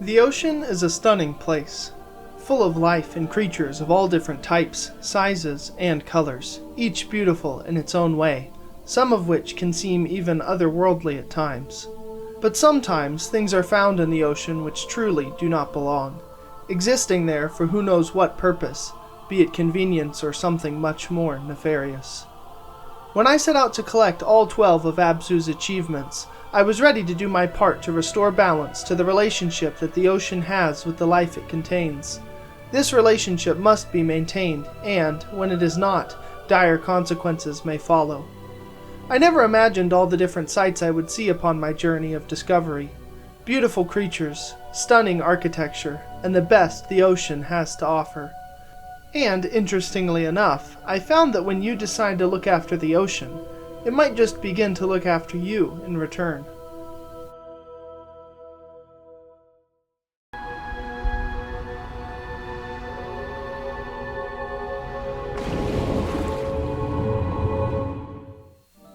The ocean is a stunning place, full of life and creatures of all different types, sizes, and colors, each beautiful in its own way, some of which can seem even otherworldly at times. But sometimes things are found in the ocean which truly do not belong, existing there for who knows what purpose, be it convenience or something much more nefarious. When I set out to collect all 12 of Abzu's achievements, I was ready to do my part to restore balance to the relationship that the ocean has with the life it contains. This relationship must be maintained, and, when it is not, dire consequences may follow. I never imagined all the different sights I would see upon my journey of discovery. Beautiful creatures, stunning architecture, and the best the ocean has to offer. And, interestingly enough, I found that when you decide to look after the ocean, it might just begin to look after you in return.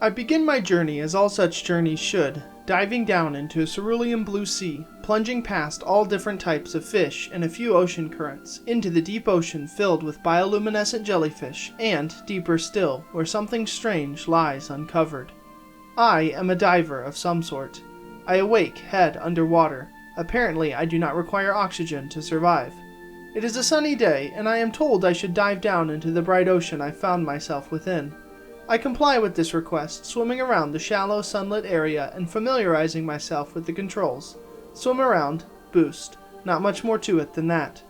I begin my journey as all such journeys should, diving down into a cerulean blue sea, plunging past all different types of fish and a few ocean currents, into the deep ocean filled with bioluminescent jellyfish, and, deeper still, where something strange lies uncovered. I am a diver of some sort. I awake head underwater. Apparently I do not require oxygen to survive. It is a sunny day, and I am told I should dive down into the bright ocean I found myself within. I comply with this request, swimming around the shallow, sunlit area and familiarizing myself with the controls. Swim around, boost. Not much more to it than that.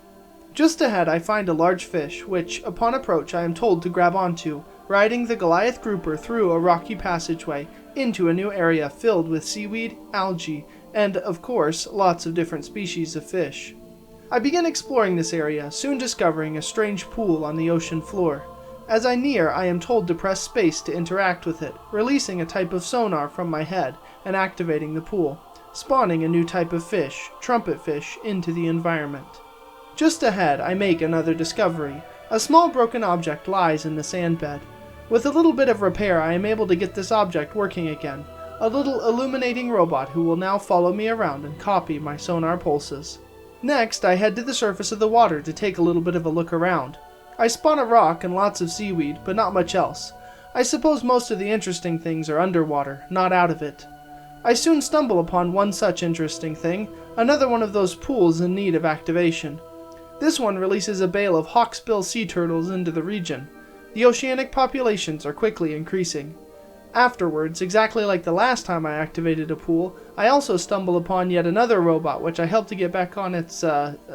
Just ahead I find a large fish, which, upon approach, I am told to grab onto, riding the Goliath grouper through a rocky passageway into a new area filled with seaweed, algae, and, of course, lots of different species of fish. I begin exploring this area, soon discovering a strange pool on the ocean floor. As I near, I am told to press space to interact with it, releasing a type of sonar from my head and activating the pool, spawning a new type of fish, trumpet fish, into the environment. Just ahead, I make another discovery. A small broken object lies in the sand bed. With a little bit of repair, I am able to get this object working again, a little illuminating robot who will now follow me around and copy my sonar pulses. Next, I head to the surface of the water to take a little bit of a look around. I spot a rock and lots of seaweed, but not much else. I suppose most of the interesting things are underwater, not out of it. I soon stumble upon one such interesting thing, another one of those pools in need of activation. This one releases a bale of hawksbill sea turtles into the region. The oceanic populations are quickly increasing. Afterwards, exactly like the last time I activated a pool, I also stumble upon yet another robot which I help to get back on its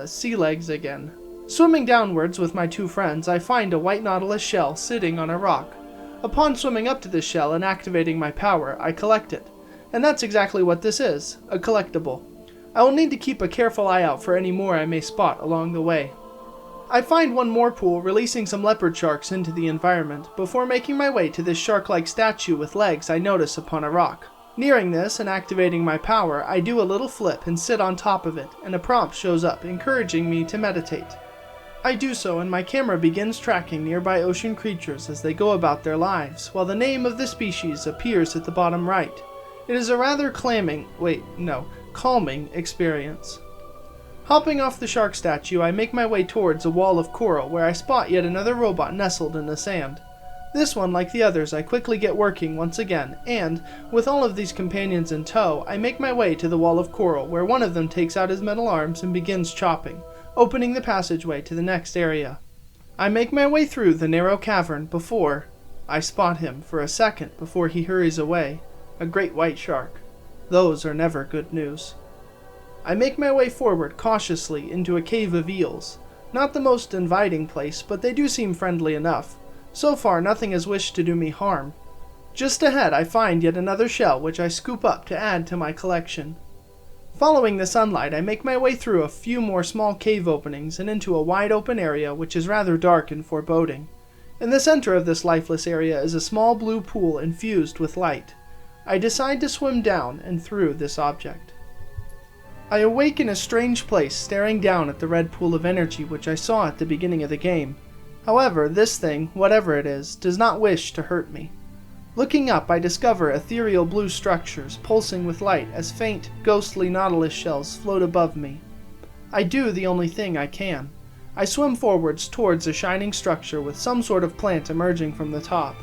sea legs again. Swimming downwards with my two friends, I find a white nautilus shell sitting on a rock. Upon swimming up to this shell and activating my power, I collect it. And that's exactly what this is, a collectible. I will need to keep a careful eye out for any more I may spot along the way. I find one more pool, releasing some leopard sharks into the environment, before making my way to this shark-like statue with legs I notice upon a rock. Nearing this and activating my power, I do a little flip and sit on top of it, and a prompt shows up encouraging me to meditate. I do so, and my camera begins tracking nearby ocean creatures as they go about their lives, while the name of the species appears at the bottom right. It is a rather calming experience. Hopping off the shark statue, I make my way towards a wall of coral where I spot yet another robot nestled in the sand. This one, like the others, I quickly get working once again, and, with all of these companions in tow, I make my way to the wall of coral where one of them takes out his metal arms and begins chopping, opening the passageway to the next area. I make my way through the narrow cavern before I spot him for a second before he hurries away, a great white shark. Those are never good news. I make my way forward cautiously into a cave of eels. Not the most inviting place, but they do seem friendly enough. So far nothing has wished to do me harm. Just ahead I find yet another shell which I scoop up to add to my collection. Following the sunlight, I make my way through a few more small cave openings and into a wide open area which is rather dark and foreboding. In the center of this lifeless area is a small blue pool infused with light. I decide to swim down and through this object. I awake in a strange place, staring down at the red pool of energy which I saw at the beginning of the game. However, this thing, whatever it is, does not wish to hurt me. Looking up, I discover ethereal blue structures pulsing with light as faint, ghostly nautilus shells float above me. I do the only thing I can. I swim forwards towards a shining structure with some sort of plant emerging from the top.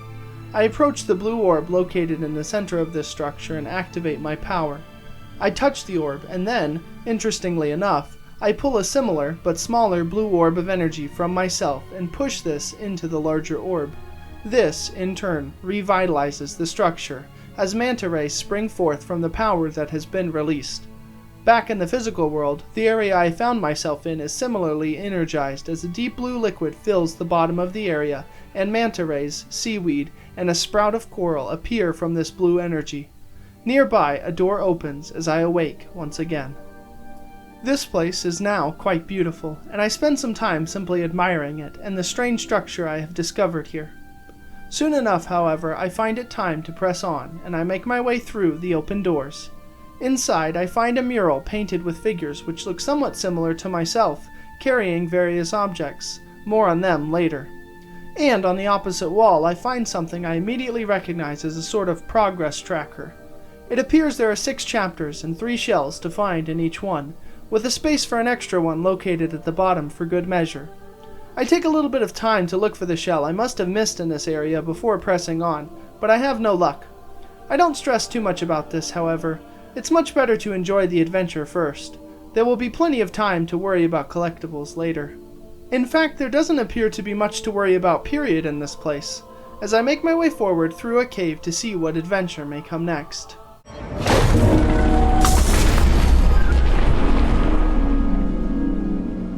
I approach the blue orb located in the center of this structure and activate my power. I touch the orb, and then, interestingly enough, I pull a similar but smaller blue orb of energy from myself and push this into the larger orb. This, in turn, revitalizes the structure, as manta rays spring forth from the power that has been released. Back in the physical world, the area I found myself in is similarly energized as a deep blue liquid fills the bottom of the area, and manta rays, seaweed, and a sprout of coral appear from this blue energy. Nearby, a door opens as I awake once again. This place is now quite beautiful, and I spend some time simply admiring it and the strange structure I have discovered here. Soon enough, however, I find it time to press on, and I make my way through the open doors. Inside, I find a mural painted with figures which look somewhat similar to myself, carrying various objects. More on them later. And on the opposite wall, I find something I immediately recognize as a sort of progress tracker. It appears there are 6 chapters and 3 shells to find in each one, with a space for an extra one located at the bottom for good measure. I take a little bit of time to look for the shell I must have missed in this area before pressing on, but I have no luck. I don't stress too much about this, however. It's much better to enjoy the adventure first. There will be plenty of time to worry about collectibles later. In fact, there doesn't appear to be much to worry about period in this place, as I make my way forward through a cave to see what adventure may come next.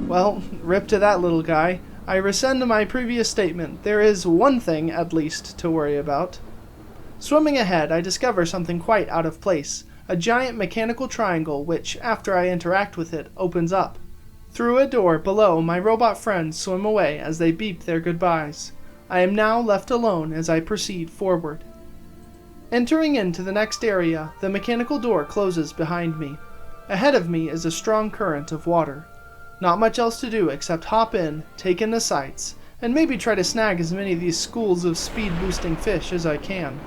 Well, rip to that little guy. I rescind my previous statement. There is one thing, at least, to worry about. Swimming ahead, I discover something quite out of place. A giant mechanical triangle which, after I interact with it, opens up. Through a door below, my robot friends swim away as they beep their goodbyes. I am now left alone as I proceed forward. Entering into the next area, the mechanical door closes behind me. Ahead of me is a strong current of water. Not much else to do except hop in, take in the sights, and maybe try to snag as many of these schools of speed-boosting fish as I can.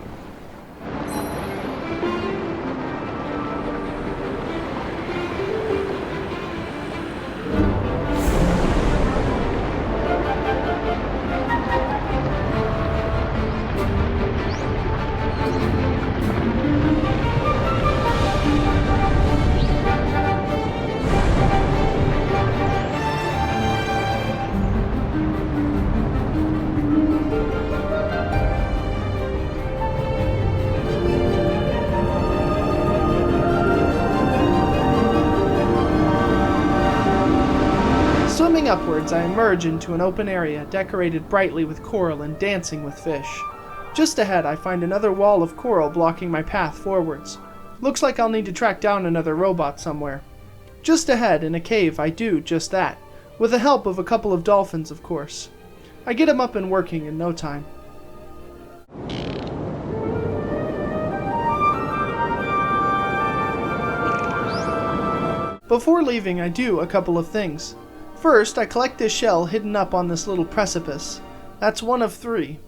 Swimming upwards, I emerge into an open area decorated brightly with coral and dancing with fish. Just ahead, I find another wall of coral blocking my path forwards. Looks like I'll need to track down another robot somewhere. Just ahead, in a cave, I do just that, with the help of a couple of dolphins, of course. I get him up and working in no time. Before leaving, I do a couple of things. First, I collect this shell hidden up on this little precipice. That's one of 3.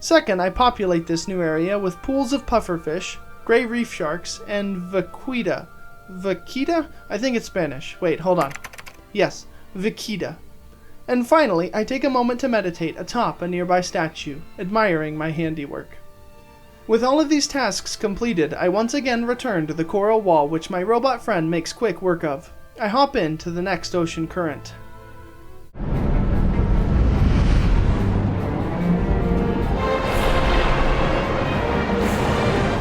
Second, I populate this new area with pools of pufferfish, gray reef sharks, and vaquita. Vaquita? I think it's Spanish. Wait, hold on. Yes, vaquita. And finally, I take a moment to meditate atop a nearby statue, admiring my handiwork. With all of these tasks completed, I once again return to the coral wall which my robot friend makes quick work of. I hop into the next ocean current.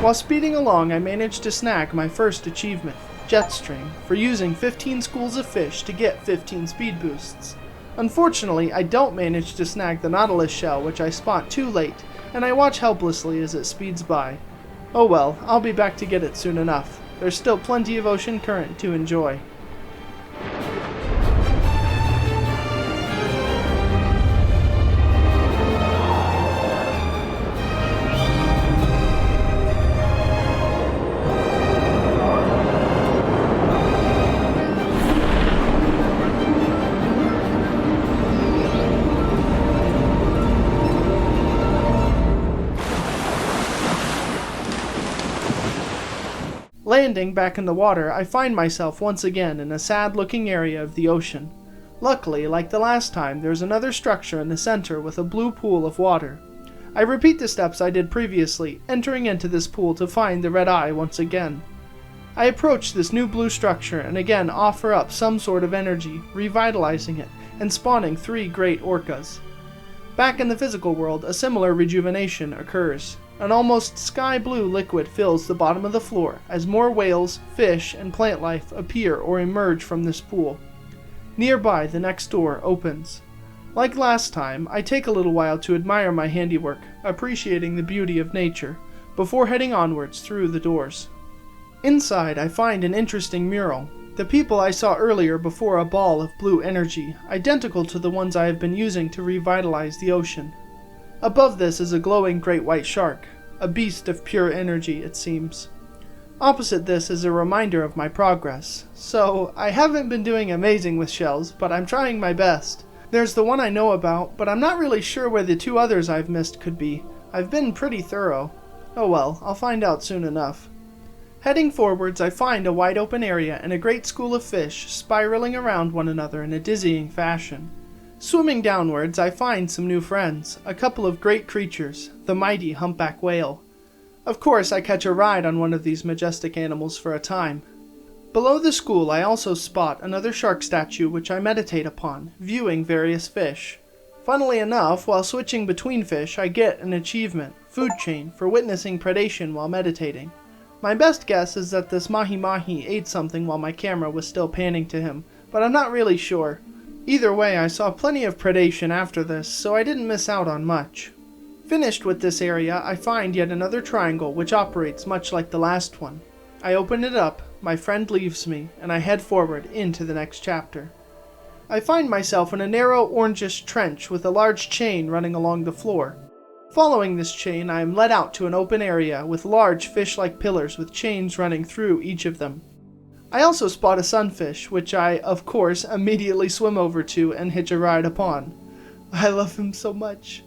While speeding along, I managed to snag my first achievement, Jetstream, for using 15 schools of fish to get 15 speed boosts. Unfortunately, I don't manage to snag the Nautilus shell, which I spot too late, and I watch helplessly as it speeds by. Oh well, I'll be back to get it soon enough. There's still plenty of ocean current to enjoy. Landing back in the water, I find myself once again in a sad-looking area of the ocean. Luckily, like the last time, there's another structure in the center with a blue pool of water. I repeat the steps I did previously, entering into this pool to find the red eye once again. I approach this new blue structure and again offer up some sort of energy, revitalizing it, and spawning 3 great orcas. Back in the physical world, a similar rejuvenation occurs. An almost sky-blue liquid fills the bottom of the floor as more whales, fish, and plant life appear or emerge from this pool. Nearby, the next door opens. Like last time, I take a little while to admire my handiwork, appreciating the beauty of nature, before heading onwards through the doors. Inside, I find an interesting mural. The people I saw earlier before a ball of blue energy, identical to the ones I have been using to revitalize the ocean. Above this is a glowing great white shark, a beast of pure energy, it seems. Opposite this is a reminder of my progress. So, I haven't been doing amazing with shells, but I'm trying my best. There's the one I know about, but I'm not really sure where the 2 others I've missed could be. I've been pretty thorough. Oh well, I'll find out soon enough. Heading forwards, I find a wide open area and a great school of fish spiraling around one another in a dizzying fashion. Swimming downwards, I find some new friends, a couple of great creatures, the mighty humpback whale. Of course, I catch a ride on one of these majestic animals for a time. Below the school, I also spot another shark statue which I meditate upon, viewing various fish. Funnily enough, while switching between fish, I get an achievement, Food Chain, for witnessing predation while meditating. My best guess is that this mahi-mahi ate something while my camera was still panning to him, but I'm not really sure. Either way, I saw plenty of predation after this, so I didn't miss out on much. Finished with this area, I find yet another triangle which operates much like the last one. I open it up, my friend leaves me, and I head forward into the next chapter. I find myself in a narrow orangish trench with a large chain running along the floor. Following this chain, I am led out to an open area with large fish-like pillars with chains running through each of them. I also spot a sunfish, which I, of course, immediately swim over to and hitch a ride upon. I love him so much.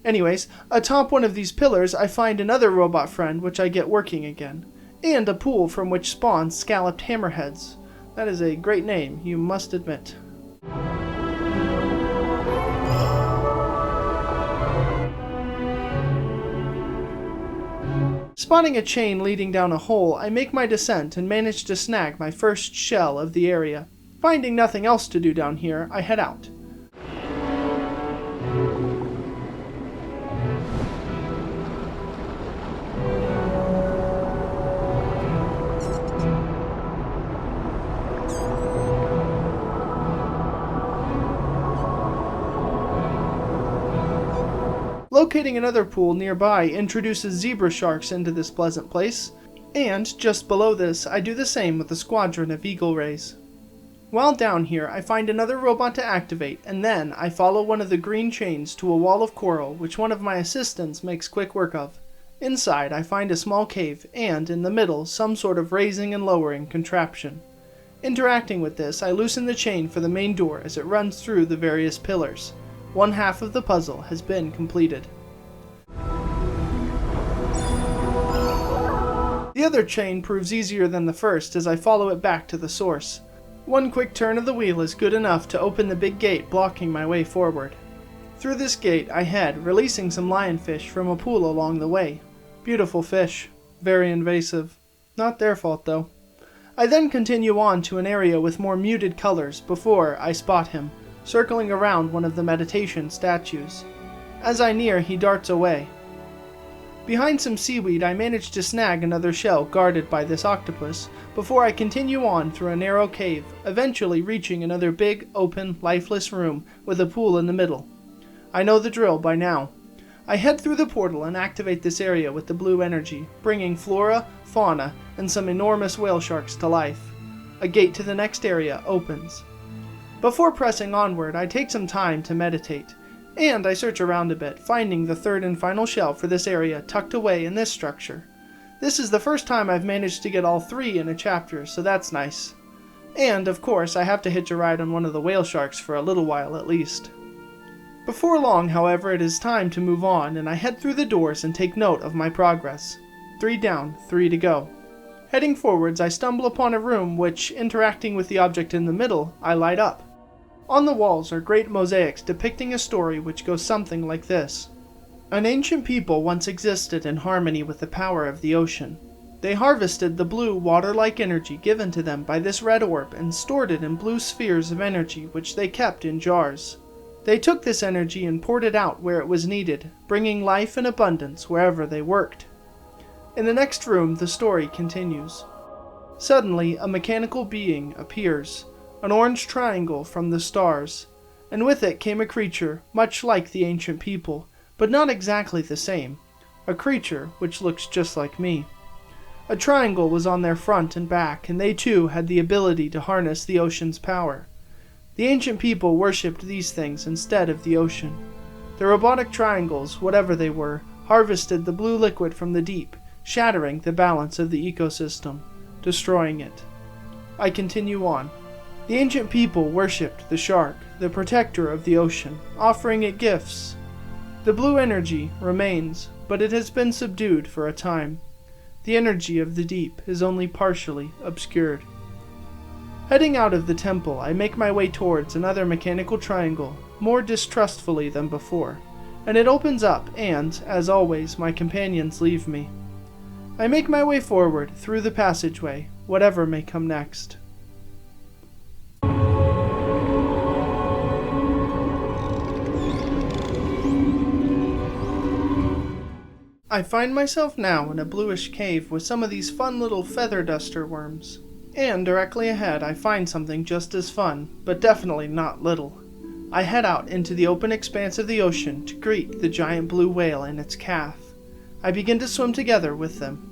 Anyways, atop one of these pillars, I find another robot friend which I get working again, and a pool from which spawn scalloped hammerheads. That is a great name, you must admit. Spotting a chain leading down a hole, I make my descent and manage to snag my first shell of the area. Finding nothing else to do down here, I head out. Locating another pool nearby introduces zebra sharks into this pleasant place, and just below this I do the same with a squadron of eagle rays. While down here I find another robot to activate, and then I follow one of the green chains to a wall of coral which one of my assistants makes quick work of. Inside I find a small cave, and in the middle some sort of raising and lowering contraption. Interacting with this, I loosen the chain for the main door as it runs through the various pillars. One half of the puzzle has been completed. The other chain proves easier than the first as I follow it back to the source. One quick turn of the wheel is good enough to open the big gate blocking my way forward. Through this gate I head, releasing some lionfish from a pool along the way. Beautiful fish. Very invasive. Not their fault though. I then continue on to an area with more muted colors before I spot him, circling around one of the meditation statues. As I near, he darts away. Behind some seaweed, I manage to snag another shell guarded by this octopus before I continue on through a narrow cave, eventually reaching another big, open, lifeless room with a pool in the middle. I know the drill by now. I head through the portal and activate this area with the blue energy, bringing flora, fauna, and some enormous whale sharks to life. A gate to the next area opens. Before pressing onward, I take some time to meditate, and I search around a bit, finding the third and final shell for this area tucked away in this structure. This is the first time I've managed to get all 3 in a chapter, so that's nice. And, of course, I have to hitch a ride on one of the whale sharks for a little while at least. Before long, however, it is time to move on, and I head through the doors and take note of my progress. 3 down, 3 to go. Heading forwards, I stumble upon a room which, interacting with the object in the middle, I light up. On the walls are great mosaics depicting a story which goes something like this. An ancient people once existed in harmony with the power of the ocean. They harvested the blue, water-like energy given to them by this red orb and stored it in blue spheres of energy which they kept in jars. They took this energy and poured it out where it was needed, bringing life and abundance wherever they worked. In the next room, the story continues. Suddenly, a mechanical being appears, an orange triangle from the stars, and with it came a creature much like the ancient people, but not exactly the same, a creature which looks just like me. A triangle was on their front and back, and they too had the ability to harness the ocean's power. The ancient people worshipped these things instead of the ocean. The robotic triangles, whatever they were, harvested the blue liquid from the deep, shattering the balance of the ecosystem, destroying it. I continue on. The ancient people worshipped the shark, the protector of the ocean, offering it gifts. The blue energy remains, but it has been subdued for a time. The energy of the deep is only partially obscured. Heading out of the temple, I make my way towards another mechanical triangle, more distrustfully than before, and it opens up and, as always, my companions leave me. I make my way forward through the passageway, whatever may come next. I find myself now in a bluish cave with some of these fun little feather duster worms. And directly ahead I find something just as fun, but definitely not little. I head out into the open expanse of the ocean to greet the giant blue whale and its calf. I begin to swim together with them.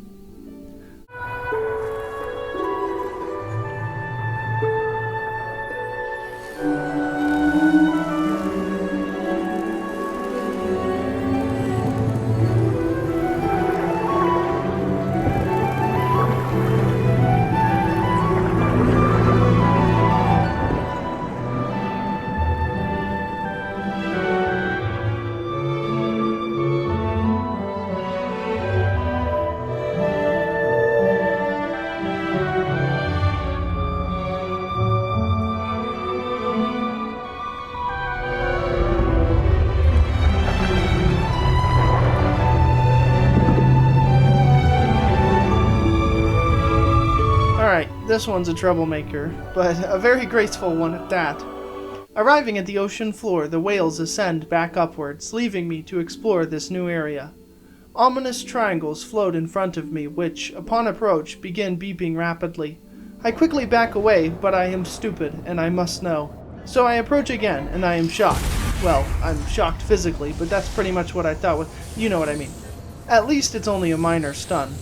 This one's a troublemaker, but a very graceful one at that. Arriving at the ocean floor, the whales ascend back upwards, leaving me to explore this new area. Ominous triangles float in front of me, which, upon approach, begin beeping rapidly. I quickly back away, but I am stupid, and I must know. So I approach again, and I am shocked. Well, I'm shocked physically, but that's pretty much what I thought you know what I mean. At least it's only a minor stun.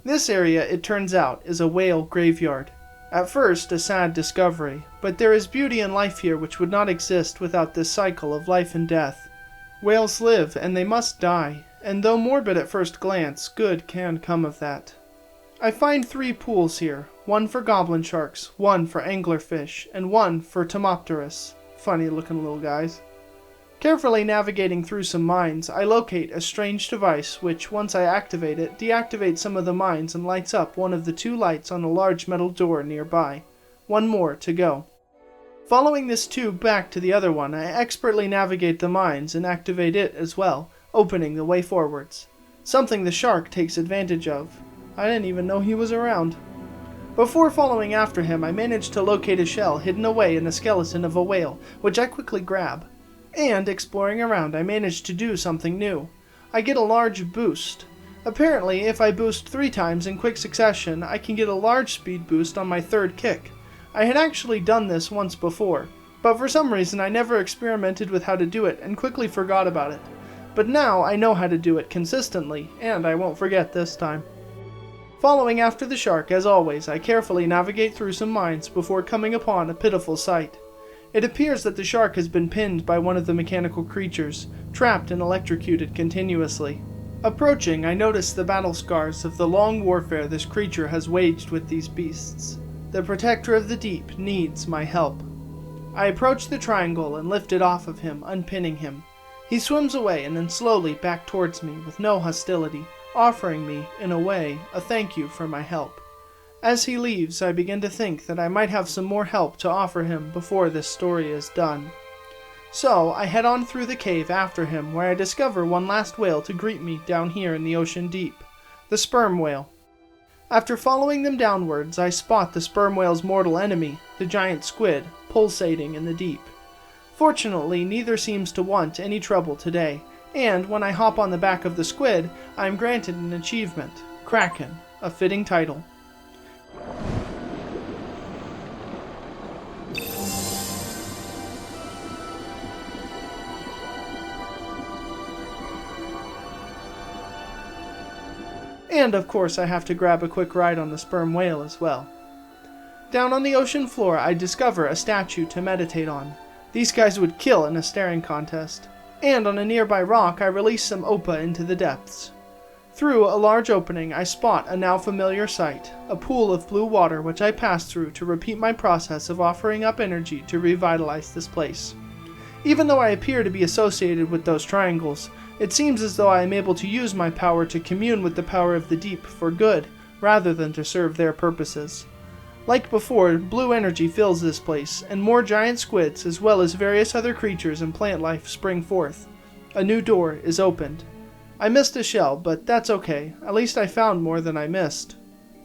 This area, it turns out, is a whale graveyard. At first, a sad discovery, but there is beauty and life here which would not exist without this cycle of life and death. Whales live, and they must die, and though morbid at first glance, good can come of that. I find 3 pools here, one for goblin sharks, one for anglerfish, and one for Tomopterus. Funny looking little guys. Carefully navigating through some mines, I locate a strange device which, once I activate it, deactivates some of the mines and lights up one of the 2 lights on a large metal door nearby. One more to go. Following this tube back to the other one, I expertly navigate the mines and activate it as well, opening the way forwards. Something the shark takes advantage of. I didn't even know he was around. Before following after him, I manage to locate a shell hidden away in the skeleton of a whale, which I quickly grab. And, exploring around, I manage to do something new. I get a large boost. Apparently, if I boost 3 times in quick succession, I can get a large speed boost on my 3rd kick. I had actually done this once before, but for some reason I never experimented with how to do it and quickly forgot about it. But now I know how to do it consistently, and I won't forget this time. Following after the shark, as always, I carefully navigate through some mines before coming upon a pitiful sight. It appears that the shark has been pinned by one of the mechanical creatures, trapped and electrocuted continuously. Approaching, I notice the battle scars of the long warfare this creature has waged with these beasts. The protector of the deep needs my help. I approach the triangle and lift it off of him, unpinning him. He swims away and then slowly back towards me with no hostility, offering me, in a way, a thank you for my help. As he leaves, I begin to think that I might have some more help to offer him before this story is done. So, I head on through the cave after him, where I discover one last whale to greet me down here in the ocean deep, the sperm whale. After following them downwards, I spot the sperm whale's mortal enemy, the giant squid, pulsating in the deep. Fortunately, neither seems to want any trouble today, and when I hop on the back of the squid, I am granted an achievement, Kraken, a fitting title. And of course I have to grab a quick ride on the sperm whale as well. Down on the ocean floor I discover a statue to meditate on. These guys would kill in a staring contest. And on a nearby rock I release some Opa into the depths. Through a large opening I spot a now familiar sight, a pool of blue water which I pass through to repeat my process of offering up energy to revitalize this place. Even though I appear to be associated with those triangles, it seems as though I am able to use my power to commune with the power of the deep for good, rather than to serve their purposes. Like before, blue energy fills this place, and more giant squids as well as various other creatures and plant life spring forth. A new door is opened. I missed a shell, but that's okay, at least I found more than I missed.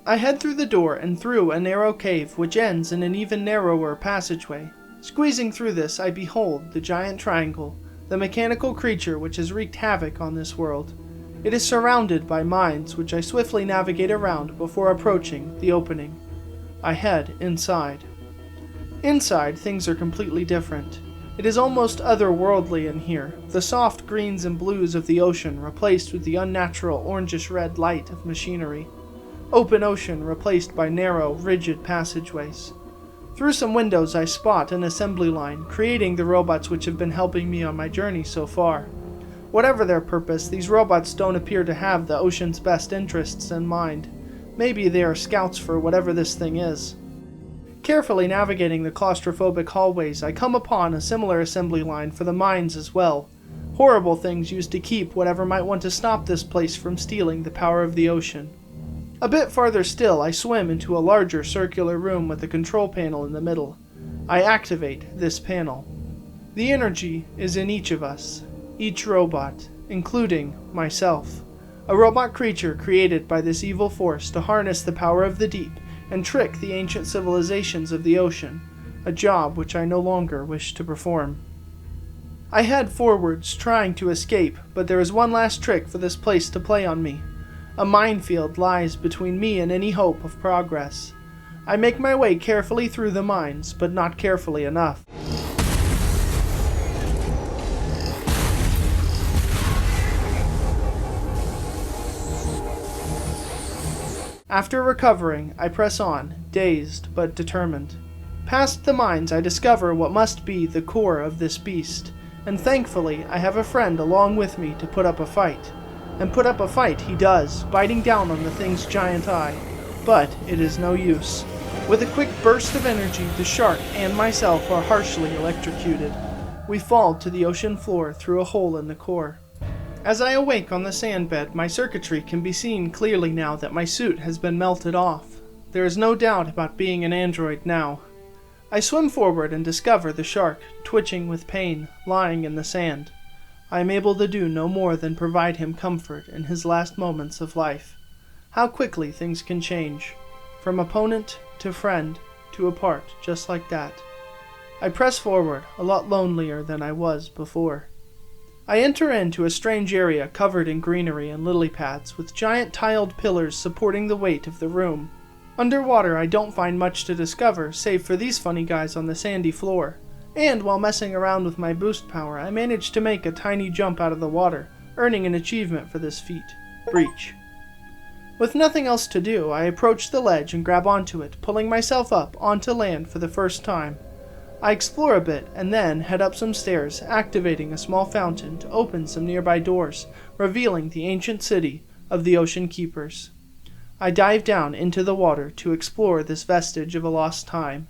I head through the door and through a narrow cave which ends in an even narrower passageway. Squeezing through this, I behold the giant triangle, the mechanical creature which has wreaked havoc on this world. It is surrounded by mines which I swiftly navigate around before approaching the opening. I head inside. Inside, things are completely different. It is almost otherworldly in here, the soft greens and blues of the ocean replaced with the unnatural orangish-red light of machinery. Open ocean replaced by narrow, rigid passageways. Through some windows I spot an assembly line, creating the robots which have been helping me on my journey so far. Whatever their purpose, these robots don't appear to have the ocean's best interests in mind. Maybe they are scouts for whatever this thing is. Carefully navigating the claustrophobic hallways, I come upon a similar assembly line for the mines as well. Horrible things used to keep whatever might want to stop this place from stealing the power of the ocean. A bit farther still, I swim into a larger circular room with a control panel in the middle. I activate this panel. The energy is in each of us, each robot, including myself. A robot creature created by this evil force to harness the power of the deep and trick the ancient civilizations of the ocean, a job which I no longer wish to perform. I head forwards, trying to escape, but there is one last trick for this place to play on me. A minefield lies between me and any hope of progress. I make my way carefully through the mines, but not carefully enough. After recovering, I press on, dazed but determined. Past the mines, I discover what must be the core of this beast, and thankfully I have a friend along with me to put up a fight. And put up a fight he does, biting down on the thing's giant eye. But it is no use. With a quick burst of energy, the shark and myself are harshly electrocuted. We fall to the ocean floor through a hole in the core. As I awake on the sandbed, my circuitry can be seen clearly now that my suit has been melted off. There is no doubt about being an android now. I swim forward and discover the shark, twitching with pain, lying in the sand. I am able to do no more than provide him comfort in his last moments of life. How quickly things can change. From opponent to friend to apart, just like that. I press forward, a lot lonelier than I was before. I enter into a strange area covered in greenery and lily pads, with giant tiled pillars supporting the weight of the room. Underwater I don't find much to discover, save for these funny guys on the sandy floor. And while messing around with my boost power, I managed to make a tiny jump out of the water, earning an achievement for this feat, Breach. With nothing else to do, I approach the ledge and grab onto it, pulling myself up onto land for the first time. I explore a bit, and then head up some stairs, activating a small fountain to open some nearby doors, revealing the ancient city of the Ocean Keepers. I dive down into the water to explore this vestige of a lost time.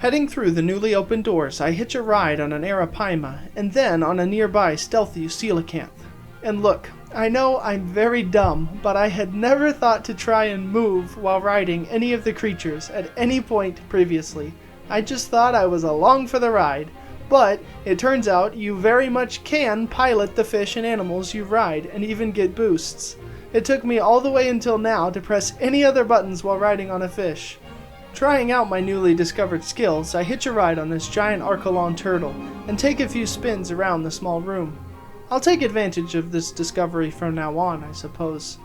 Heading through the newly opened doors, I hitch a ride on an arapaima, and then on a nearby stealthy coelacanth. And look, I know I'm very dumb, but I had never thought to try and move while riding any of the creatures at any point previously. I just thought I was along for the ride. But it turns out you very much can pilot the fish and animals you ride and even get boosts. It took me all the way until now to press any other buttons while riding on a fish. Trying out my newly discovered skills, I hitch a ride on this giant Archelon turtle and take a few spins around the small room. I'll take advantage of this discovery from now on, I suppose.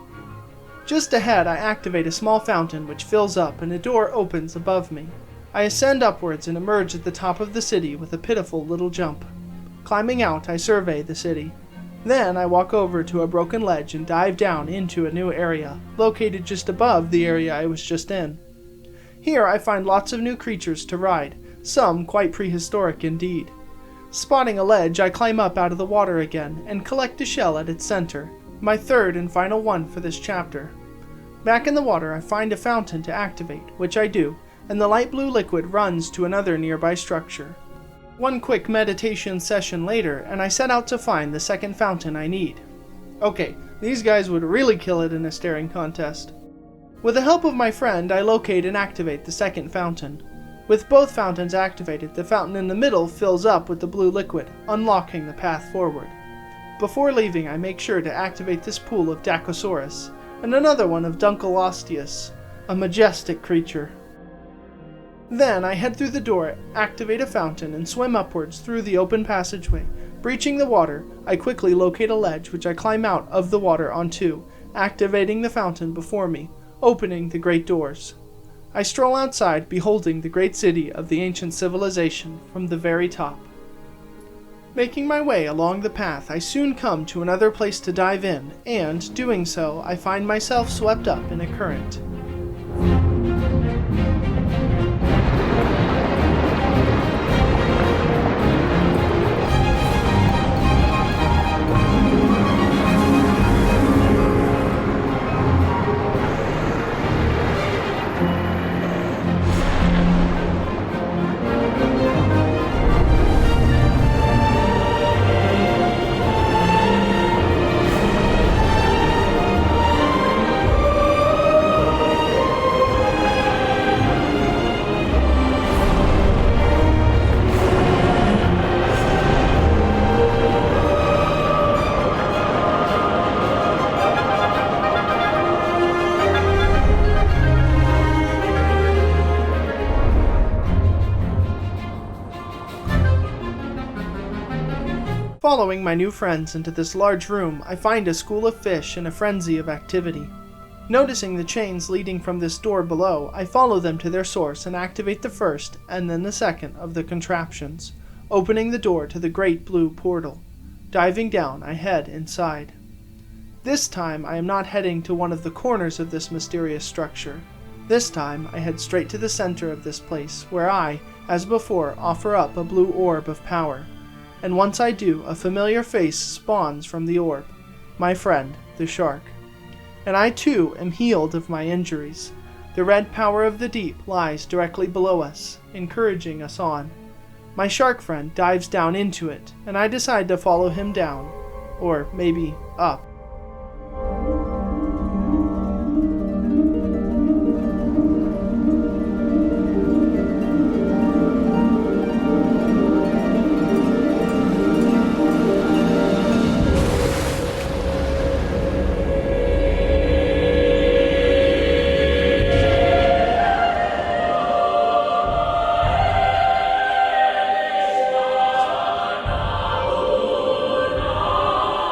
Just ahead, I activate a small fountain which fills up and a door opens above me. I ascend upwards and emerge at the top of the city with a pitiful little jump. Climbing out, I survey the city. Then I walk over to a broken ledge and dive down into a new area, located just above the area I was just in. Here I find lots of new creatures to ride, some quite prehistoric indeed. Spotting a ledge, I climb up out of the water again and collect a shell at its center, my third and final one for this chapter. Back in the water, I find a fountain to activate, which I do, and the light blue liquid runs to another nearby structure. One quick meditation session later, and I set out to find the second fountain I need. Okay, these guys would really kill it in a staring contest. With the help of my friend, I locate and activate the second fountain. With both fountains activated, the fountain in the middle fills up with the blue liquid, unlocking the path forward. Before leaving, I make sure to activate this pool of Dacosaurus, and another one of Dunkleosteus, a majestic creature. Then I head through the door, activate a fountain, and swim upwards through the open passageway. Breaching the water, I quickly locate a ledge which I climb out of the water onto, activating the fountain before me, opening the great doors. I stroll outside, beholding the great city of the ancient civilization from the very top. Making my way along the path, I soon come to another place to dive in, and, doing so, I find myself swept up in a current. Following my new friends into this large room, I find a school of fish in a frenzy of activity. Noticing the chains leading from this door below, I follow them to their source and activate the first and then the second of the contraptions, opening the door to the great blue portal. Diving down, I head inside. This time, I am not heading to one of the corners of this mysterious structure. This time, I head straight to the center of this place, where I, as before, offer up a blue orb of power. And once I do, a familiar face spawns from the orb, my friend, the shark. And I too am healed of my injuries. The red power of the deep lies directly below us, encouraging us on. My shark friend dives down into it, and I decide to follow him down, or maybe up.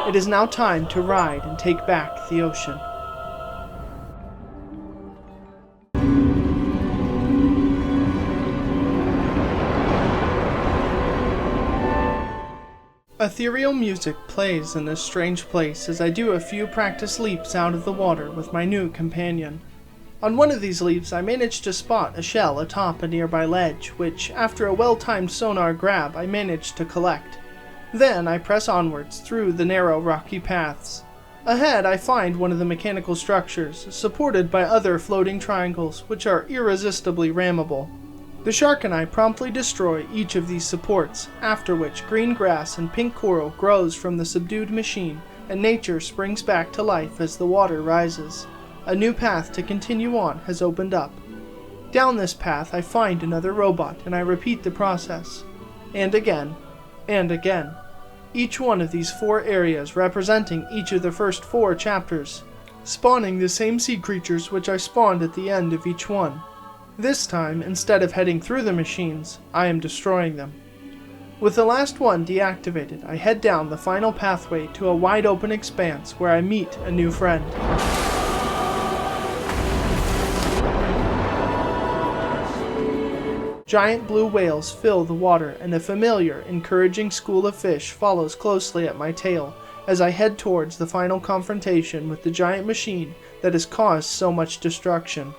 It is now time to ride and take back the ocean. Ethereal music plays in this strange place as I do a few practice leaps out of the water with my new companion. On one of these leaps, I manage to spot a shell atop a nearby ledge, which, after a well-timed sonar grab, I manage to collect. Then I press onwards through the narrow rocky paths. Ahead I find one of the mechanical structures, supported by other floating triangles which are irresistibly rammable. The shark and I promptly destroy each of these supports, after which green grass and pink coral grows from the subdued machine, and nature springs back to life as the water rises. A new path to continue on has opened up. Down this path I find another robot, and I repeat the process. And again, and again. Each one of these 4 areas representing each of the first 4 chapters, spawning the same sea creatures which I spawned at the end of each one. This time, instead of heading through the machines, I am destroying them. With the last one deactivated, I head down the final pathway to a wide open expanse where I meet a new friend. Giant blue whales fill the water, and a familiar, encouraging school of fish follows closely at my tail as I head towards the final confrontation with the giant machine that has caused so much destruction.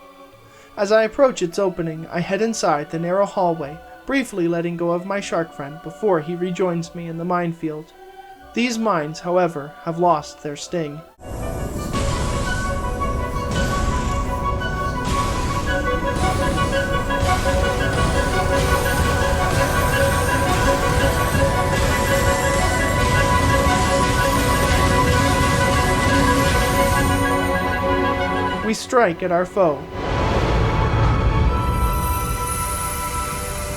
As I approach its opening, I head inside the narrow hallway, briefly letting go of my shark friend before he rejoins me in the minefield. These mines, however, have lost their sting. We strike at our foe,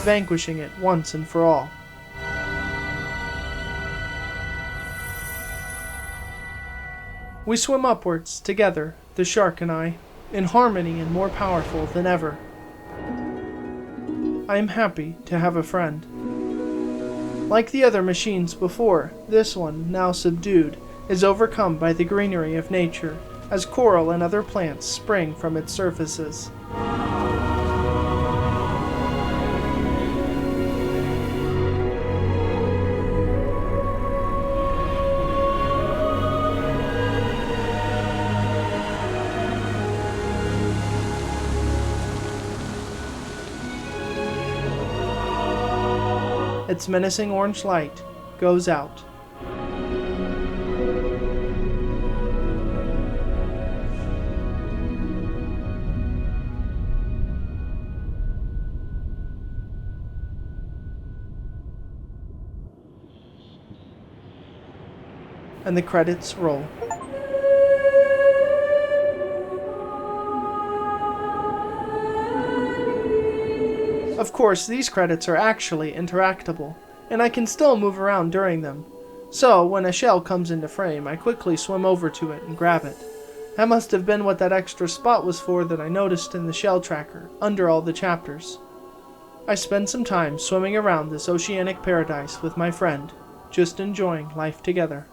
vanquishing it once and for all. We swim upwards, together, the shark and I, in harmony and more powerful than ever. I am happy to have a friend. Like the other machines before, this one, now subdued, is overcome by the greenery of nature, as coral and other plants spring from its surfaces. Its menacing orange light goes out. And the credits roll. Of course, these credits are actually interactable, and I can still move around during them. So, when a shell comes into frame, I quickly swim over to it and grab it. That must have been what that extra spot was for that I noticed in the shell tracker, under all the chapters. I spend some time swimming around this oceanic paradise with my friend, just enjoying life together.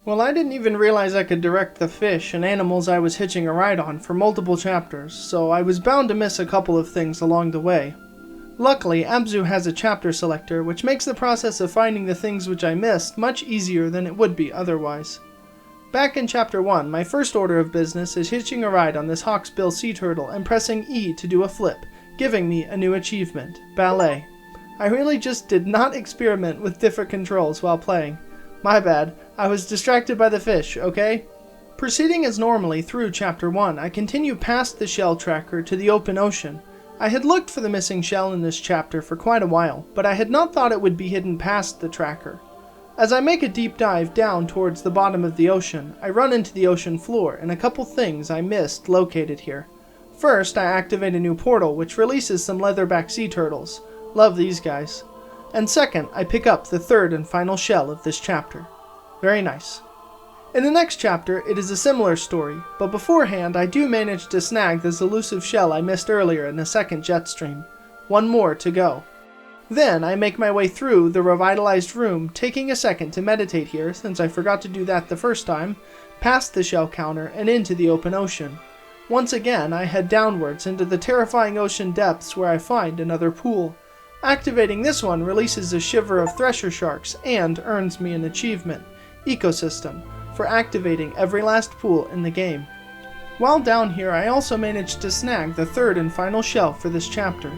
Well, I didn't even realize I could direct the fish and animals I was hitching a ride on for multiple chapters, so I was bound to miss a couple of things along the way. Luckily, Abzu has a chapter selector, which makes the process of finding the things which I missed much easier than it would be otherwise. Back in Chapter 1, my first order of business is hitching a ride on this hawksbill sea turtle and pressing E to do a flip, giving me a new achievement, Ballet. I really just did not experiment with different controls while playing. My bad, I was distracted by the fish, okay? Proceeding as normally through Chapter 1, I continue past the shell tracker to the open ocean. I had looked for the missing shell in this chapter for quite a while, but I had not thought it would be hidden past the tracker. As I make a deep dive down towards the bottom of the ocean, I run into the ocean floor and a couple things I missed located here. First, I activate a new portal which releases some leatherback sea turtles. Love these guys. And second, I pick up the third and final shell of this chapter. Very nice. In the next chapter, it is a similar story, but beforehand I do manage to snag this elusive shell I missed earlier in the second jet stream. One more to go. Then I make my way through the revitalized room, taking a second to meditate here since I forgot to do that the first time, past the shell counter and into the open ocean. Once again, I head downwards into the terrifying ocean depths where I find another pool. Activating this one releases a shiver of thresher sharks and earns me an achievement, Ecosystem, for activating every last pool in the game. While down here, I also managed to snag the third and final shell for this chapter.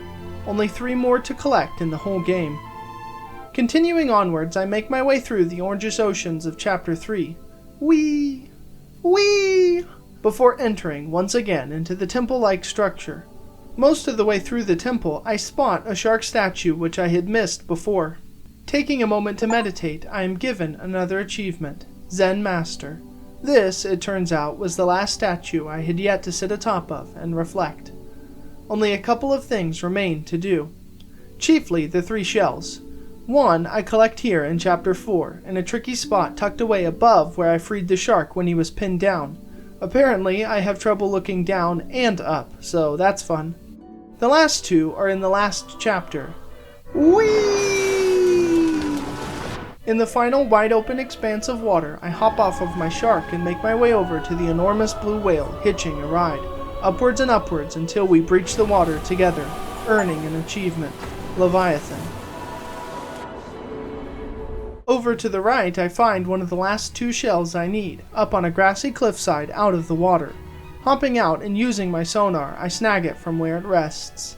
Only 3 more to collect in the whole game. Continuing onwards, I make my way through the orangish oceans of Chapter 3. Whee! Whee! Before entering once again into the temple-like structure. Most of the way through the temple, I spot a shark statue which I had missed before. Taking a moment to meditate, I am given another achievement, Zen Master. This, it turns out, was the last statue I had yet to sit atop of and reflect. Only a couple of things remained to do. Chiefly the 3 shells. One I collect here in Chapter 4, in a tricky spot tucked away above where I freed the shark when he was pinned down. Apparently, I have trouble looking down and up, so that's fun. The last 2 are in the last chapter. Whee! In the final wide-open expanse of water, I hop off of my shark and make my way over to the enormous blue whale hitching a ride, upwards and upwards until we breach the water together, earning an achievement, Leviathan. Over to the right, I find one of the last 2 shells I need, up on a grassy cliffside out of the water. Hopping out and using my sonar, I snag it from where it rests.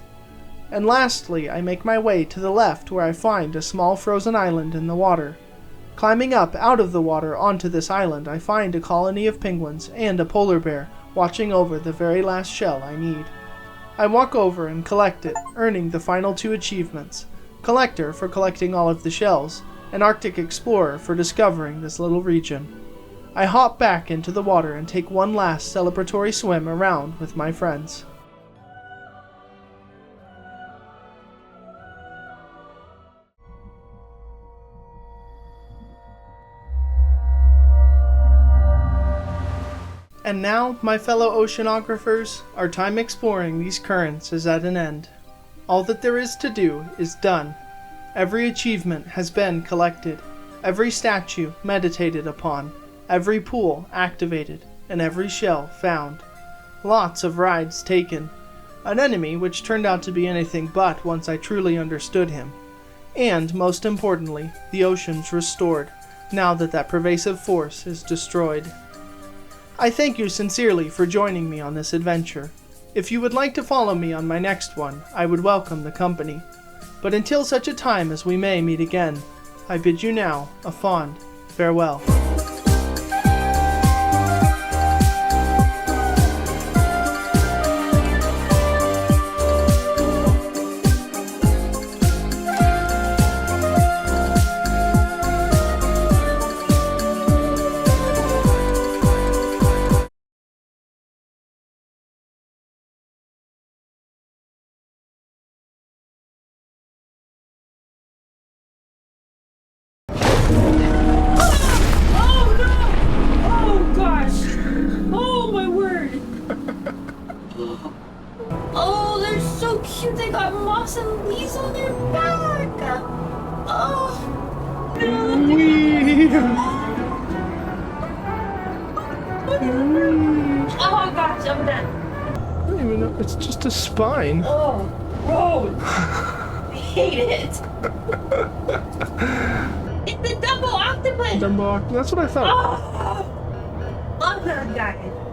And lastly, I make my way to the left where I find a small frozen island in the water. Climbing up out of the water onto this island, I find a colony of penguins and a polar bear watching over the very last shell I need. I walk over and collect it, earning the final 2 achievements. Collector for collecting all of the shells, and Arctic Explorer for discovering this little region. I hop back into the water and take one last celebratory swim around with my friends. And now, my fellow oceanographers, our time exploring these currents is at an end. All that there is to do is done. Every achievement has been collected, every statue meditated upon, every pool activated, and every shell found. Lots of rides taken. An enemy which turned out to be anything but once I truly understood him. And, most importantly, the oceans restored, now that that pervasive force is destroyed. I thank you sincerely for joining me on this adventure. If you would like to follow me on my next one, I would welcome the company. But until such a time as we may meet again, I bid you now a fond farewell. Oh, they're so cute. They got moss and leaves on their back. Oh. Oh gosh, I'm dead. I don't even know. It's just a spine. Oh, gross. I hate it. It's the double octopus. That's what I thought. Oh, I'm gonna die.